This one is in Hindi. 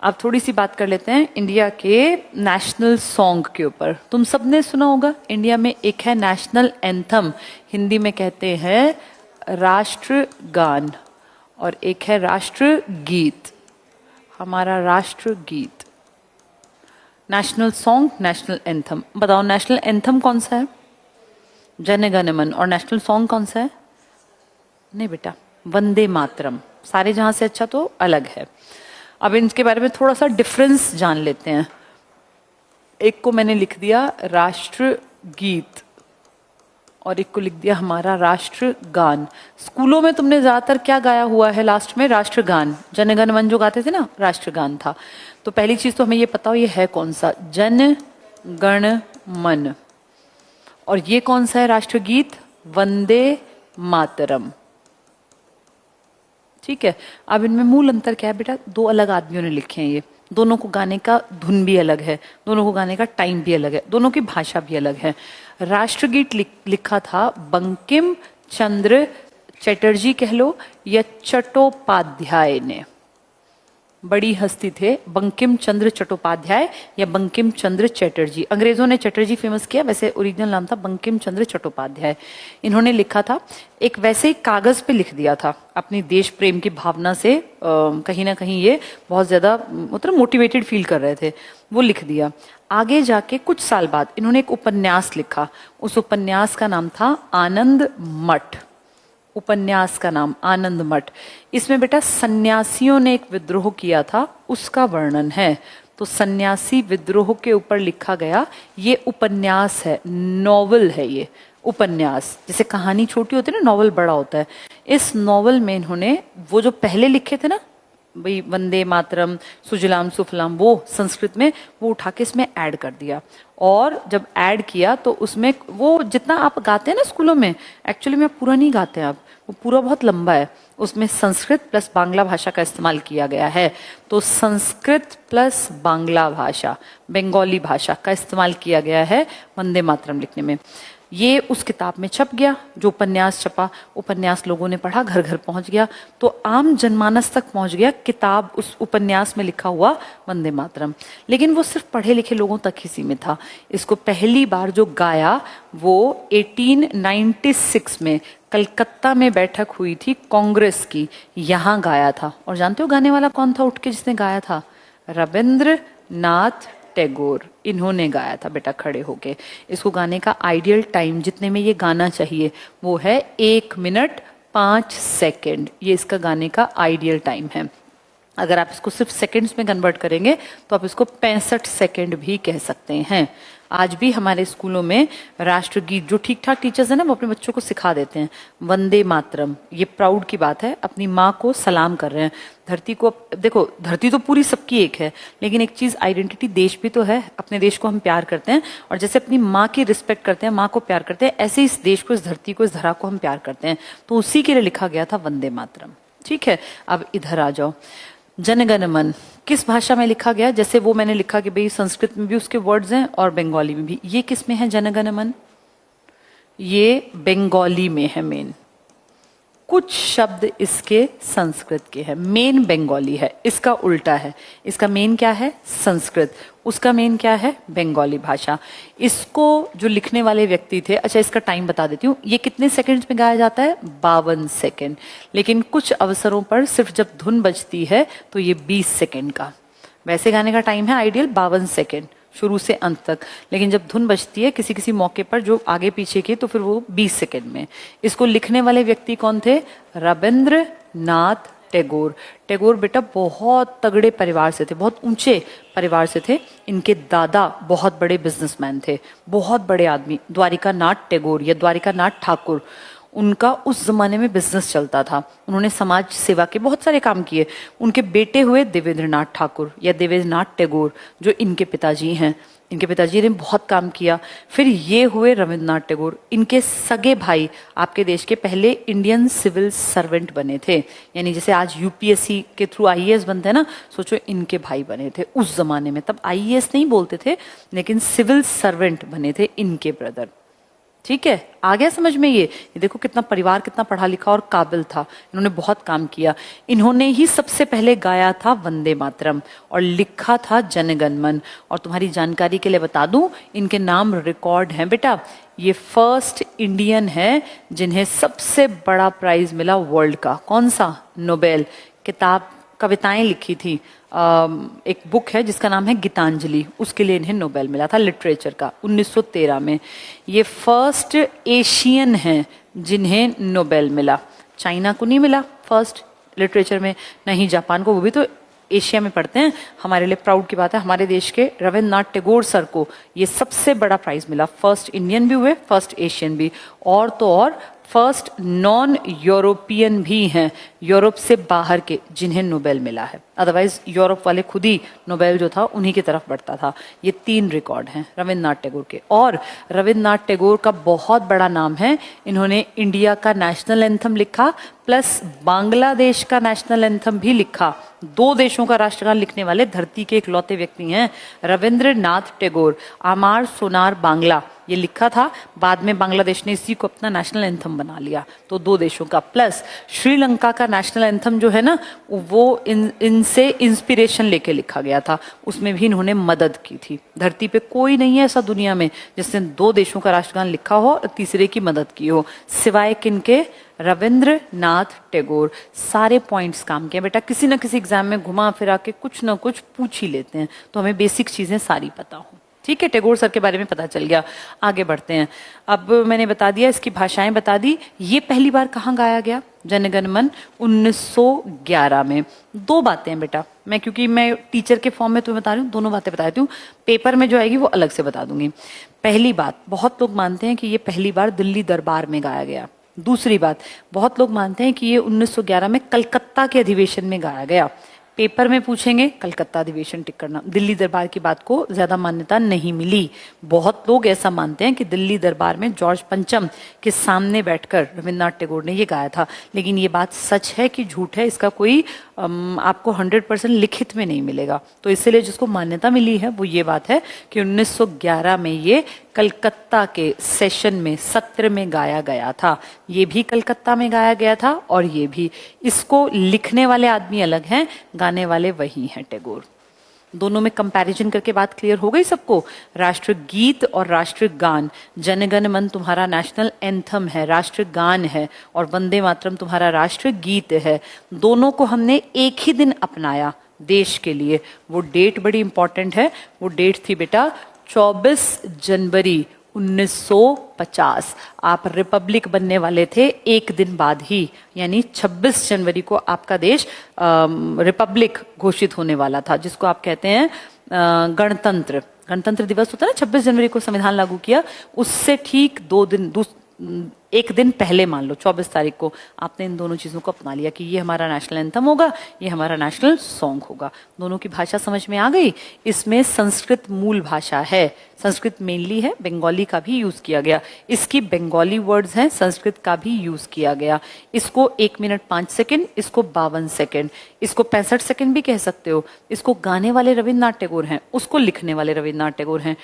अब थोड़ी सी बात कर लेते हैं इंडिया के नेशनल सॉन्ग के ऊपर। तुम सबने सुना होगा इंडिया में एक है नेशनल एंथम, हिंदी में कहते हैं राष्ट्रगान, और एक है राष्ट्र गीत। हमारा राष्ट्र गीत, नेशनल सॉन्ग, नेशनल एंथम। बताओ नेशनल एंथम कौन सा है? जन गण मन। और नेशनल सॉन्ग कौन सा है? नहीं बेटा, वंदे मातरम। सारे जहां से अच्छा तो अलग है। अब इनके बारे में थोड़ा सा डिफरेंस जान लेते हैं। एक को मैंने लिख दिया राष्ट्र गीत और एक को लिख दिया हमारा राष्ट्रगान। स्कूलों में तुमने ज्यादातर क्या गाया हुआ है लास्ट में? राष्ट्रगान। जन गण मन जो गाते थे ना, राष्ट्रगान था। तो पहली चीज तो हमें ये पता हो ये है कौन सा, जन गण मन। और ये कौन सा है राष्ट्रगीत? वंदे मातरम। ठीक है। अब इनमें मूल अंतर क्या है बेटा? दो अलग आदमियों ने लिखे हैं ये। दोनों को गाने का धुन भी अलग है, दोनों को गाने का टाइम भी अलग है, दोनों की भाषा भी अलग है। राष्ट्रगीत लिखा था बंकिम चंद्र चटर्जी कह लो या चट्टोपाध्याय ने। बड़ी हस्ती थे बंकिम चंद्र चट्टोपाध्याय या बंकिम चंद्र चटर्जी। अंग्रेजों ने चटर्जी फेमस किया, वैसे ओरिजिनल नाम था बंकिम चंद्र चट्टोपाध्याय। इन्होंने लिखा था, एक वैसे ही कागज पे लिख दिया था अपनी देश प्रेम की भावना से। कहीं ना कहीं ये बहुत ज्यादा मतलब मोटिवेटेड फील कर रहे थे, वो लिख दिया। आगे जाके कुछ साल बाद इन्होंने एक उपन्यास लिखा। उस उपन्यास का नाम था आनंद मठ। उपन्यास का नाम आनंद मठ। इसमें बेटा सन्यासियों ने एक विद्रोह किया था, उसका वर्णन है। तो सन्यासी विद्रोह के ऊपर लिखा गया ये उपन्यास है, नॉवल है ये उपन्यास। जैसे कहानी छोटी होती है ना, नॉवल बड़ा होता है। इस नॉवल में इन्होंने वो जो पहले लिखे थे ना भाई, वंदे मातरम, सुजलाम सुफलाम, वो संस्कृत में, वो उठा के इसमें ऐड कर दिया। और जब ऐड किया तो उसमें वो जितना आप गाते हैं ना स्कूलों में, एक्चुअली में पूरा नहीं गाते हैं आप, वो पूरा बहुत लंबा है। उसमें संस्कृत प्लस बांग्ला भाषा का इस्तेमाल किया गया है। तो संस्कृत प्लस बांग्ला भाषा, बंगाली भाषा का इस्तेमाल किया गया है वंदे मातरम लिखने में। ये उस किताब में छप गया, जो उपन्यास छपा। उपन्यास लोगों ने पढ़ा, घर घर पहुंच गया, तो आम जनमानस तक पहुंच गया किताब, उस उपन्यास में लिखा हुआ वंदे मातरम। लेकिन वो सिर्फ पढ़े लिखे लोगों तक ही सीमित था। इसको पहली बार जो गाया वो 1896 में कलकत्ता में बैठक हुई थी कांग्रेस की, यहां गाया था। और जानते हो गाने वाला कौन था उठ के जिसने गाया था? रविंद्रनाथ टैगोर। इन्होंने गाया था बेटा खड़े होके। इसको गाने का आइडियल टाइम जितने में ये गाना चाहिए वो है 1 मिनट 5 सेकेंड। ये इसका गाने का आइडियल टाइम है। अगर आप इसको सिर्फ सेकंड्स में कन्वर्ट करेंगे तो आप इसको 65 सेकेंड भी कह सकते हैं। आज भी हमारे स्कूलों में राष्ट्रगीत जो ठीक ठाक टीचर्स हैं ना, वो अपने बच्चों को सिखा देते हैं। वंदे मातरम, ये प्राउड की बात है, अपनी माँ को सलाम कर रहे हैं। धरती को देखो, धरती तो पूरी सबकी एक है, लेकिन एक चीज आइडेंटिटी देश भी तो है। अपने देश को हम प्यार करते हैं, और जैसे अपनी माँ की रिस्पेक्ट करते हैं, माँ को प्यार करते हैं, ऐसे इस देश को, इस धरती को, इस धरा को हम प्यार करते हैं। तो उसी के लिए लिखा गया था वंदे मातरम। ठीक है, अब इधर आ जाओ। जनगण मन किस भाषा में लिखा गया? जैसे वो मैंने लिखा कि भाई संस्कृत में भी उसके वर्ड्स हैं और बंगाली में भी। ये किस में है जनगण मन? ये बंगाली में है मेन। कुछ शब्द इसके संस्कृत के हैं, मेन बंगाली है, इसका उल्टा है। इसका मेन क्या है? संस्कृत। उसका मेन क्या है? बंगाली भाषा। इसको जो लिखने वाले व्यक्ति थे, अच्छा इसका टाइम बता देती हूँ। ये कितने सेकंड्स में गाया जाता है? 52 सेकंड। लेकिन कुछ अवसरों पर सिर्फ जब धुन बजती है तो ये 20 सेकंड का। वैसे गाने का टाइम है आइडियल 52 सेकंड शुरू से अंत तक, लेकिन जब धुन बजती है किसी किसी मौके पर जो आगे पीछे की, तो फिर वो 20 सेकंड में। इसको लिखने वाले व्यक्ति कौन थे? रविंद्रनाथ टैगोर। टैगोर बेटा बहुत तगड़े परिवार से थे, बहुत ऊंचे परिवार से थे। इनके दादा बहुत बड़े बिजनेसमैन थे, बहुत बड़े आदमी, द्वारिका नाथ टैगोर या द्वारिका नाथ ठाकुर। उनका उस जमाने में बिजनेस चलता था। उन्होंने समाज सेवा के बहुत सारे काम किए। उनके बेटे हुए देवेंद्रनाथ ठाकुर या देवेंद्रनाथ टैगोर, जो इनके पिताजी हैं। इनके पिताजी ने बहुत काम किया। फिर ये हुए रविंद्रनाथ टैगोर। इनके सगे भाई आपके देश के पहले इंडियन सिविल सर्वेंट बने थे, यानी जैसे आज यूपीएससी के थ्रू आईएएस बनते हैं ना, सोचो इनके भाई बने थे उस जमाने में। तब आईएएस नहीं बोलते थे, लेकिन सिविल सर्वेंट बने थे इनके ब्रदर। ठीक है, आ गया समझ में ये देखो कितना परिवार कितना पढ़ा लिखा और काबिल था, इन्होंने बहुत काम किया। इन्होंने ही सबसे पहले गाया था वंदे मातरम और लिखा था जनगण मन। और तुम्हारी जानकारी के लिए बता दूं, इनके नाम रिकॉर्ड हैं बेटा। ये फर्स्ट इंडियन है जिन्हें सबसे बड़ा प्राइज मिला वर्ल्ड का। कौन सा? नोबेल। किताब कविताएं लिखी थी, एक बुक है जिसका नाम है गीतांजलि, उसके लिए इन्हें नोबेल मिला था लिटरेचर का 1913 में। ये फर्स्ट एशियन हैं जिन्हें नोबेल मिला। चाइना को नहीं मिला फर्स्ट लिटरेचर में, नहीं जापान को, वो भी तो एशिया में पढ़ते हैं। हमारे लिए प्राउड की बात है, हमारे देश के रविन्द्रनाथ टैगोर सर को ये सबसे बड़ा प्राइज मिला। फर्स्ट इंडियन भी हुए, फर्स्ट एशियन भी, और तो और फर्स्ट नॉन यूरोपियन भी हैं, यूरोप से बाहर के, जिन्हें नोबेल मिला है। अदरवाइज यूरोप वाले खुद ही नोबेल जो था उन्हीं की तरफ बढ़ता था। ये 3 रिकॉर्ड हैं रविन्द्रनाथ टैगोर के। और रविन्द्रनाथ टैगोर का बहुत बड़ा नाम है, इन्होंने इंडिया का नेशनल एंथम लिखा प्लस बांग्लादेश का नेशनल एंथम भी लिखा। 2 देशों का राष्ट्रगान लिखने वाले धरती के इकलौते व्यक्ति हैं रविन्द्रनाथ टैगोर। आमार सोनार बांग्ला ये लिखा था, बाद में बांग्लादेश ने इसी को अपना नेशनल एंथम बना लिया। तो 2 देशों का, प्लस श्रीलंका का नेशनल एंथम जो है ना, वो इनसे इंस्पिरेशन लेके लिखा गया था, उसमें भी इन्होंने मदद की थी। धरती पे कोई नहीं है ऐसा दुनिया में जिसने 2 देशों का राष्ट्रगान लिखा हो और तीसरे की मदद की हो, सिवाय किनके? रविन्द्रनाथ टैगोर। सारे पॉइंट्स काम किए बेटा, किसी ना किसी एग्जाम में घुमा फिरा के कुछ ना कुछ पूछ ही लेते हैं, तो हमें बेसिक चीजें सारी पता हो। ठीक है, टैगोर सर के बारे में पता चल गया। आगे बढ़ते हैं। अब मैंने बता दिया, इसकी भाषाएं बता दी। ये पहली बार कहाँ गाया गया? जनगण मन 1911 में। 2 बातें हैं बेटा, क्योंकि मैं टीचर के फॉर्म में तुम्हें बता रही हूँ, दोनों बातें बता देती हूँ। पेपर में जो आएगी वो अलग से बता दूंगी। पहली बात, बहुत लोग मानते हैं कि ये पहली बार दिल्ली दरबार में गाया गया। दूसरी बात, बहुत लोग मानते हैं कि ये 1911 में कलकत्ता के अधिवेशन में गाया गया। पेपर में पूछेंगे कलकत्ता अधिवेशन टिक करना, दिल्ली दरबार की बात को ज्यादा मान्यता नहीं मिली। बहुत लोग ऐसा मानते हैं कि दिल्ली दरबार में जॉर्ज पंचम के सामने बैठकर रविन्द्रनाथ टैगोर ने ये गाया था, लेकिन ये बात सच है कि झूठ है, इसका कोई आपको 100% लिखित में नहीं मिलेगा। तो इसलिए जिसको मान्यता मिली है वो ये बात है कि 1911 में ये कलकत्ता के सेशन में, सत्र में गाया गया था। ये भी कलकत्ता में गाया गया था और ये भी। इसको लिखने वाले आदमी अलग हैं, गाने वाले वही हैं टैगोर। दोनों में कंपैरिजन करके बात क्लियर हो गई सबको? राष्ट्रगीत और राष्ट्रगान, जनगण मन तुम्हारा नेशनल एंथम है, राष्ट्रगान है, और वंदे मातरम तुम्हारा राष्ट्रगीत है। दोनों को हमने एक ही दिन अपनाया देश के लिए। वो डेट बड़ी इंपॉर्टेंट है, वो डेट थी बेटा 24 जनवरी 1950। आप रिपब्लिक बनने वाले थे एक दिन बाद ही, यानी 26 जनवरी को आपका देश रिपब्लिक घोषित होने वाला था, जिसको आप कहते हैं गणतंत्र। गणतंत्र दिवस होता है ना, 26 जनवरी को संविधान लागू किया, उससे ठीक 1 दिन पहले, मान लो 24 तारीख को, आपने इन दोनों चीजों को अपना लिया कि ये हमारा नेशनल एंथम होगा, ये हमारा नेशनल सॉन्ग होगा। दोनों की भाषा समझ में आ गई? इसमें संस्कृत मूल भाषा है, संस्कृत मेनली है, बंगाली का भी यूज किया गया। इसकी बंगाली वर्ड्स हैं, संस्कृत का भी यूज किया गया। इसको 1 मिनट 5 सेकेंड, इसको 52 सेकेंड, इसको 65 सेकेंड भी कह सकते हो। इसको गाने वाले रविन्द्रनाथ टैगोर हैं, उसको लिखने वाले रविन्द्रनाथ टैगोर हैं।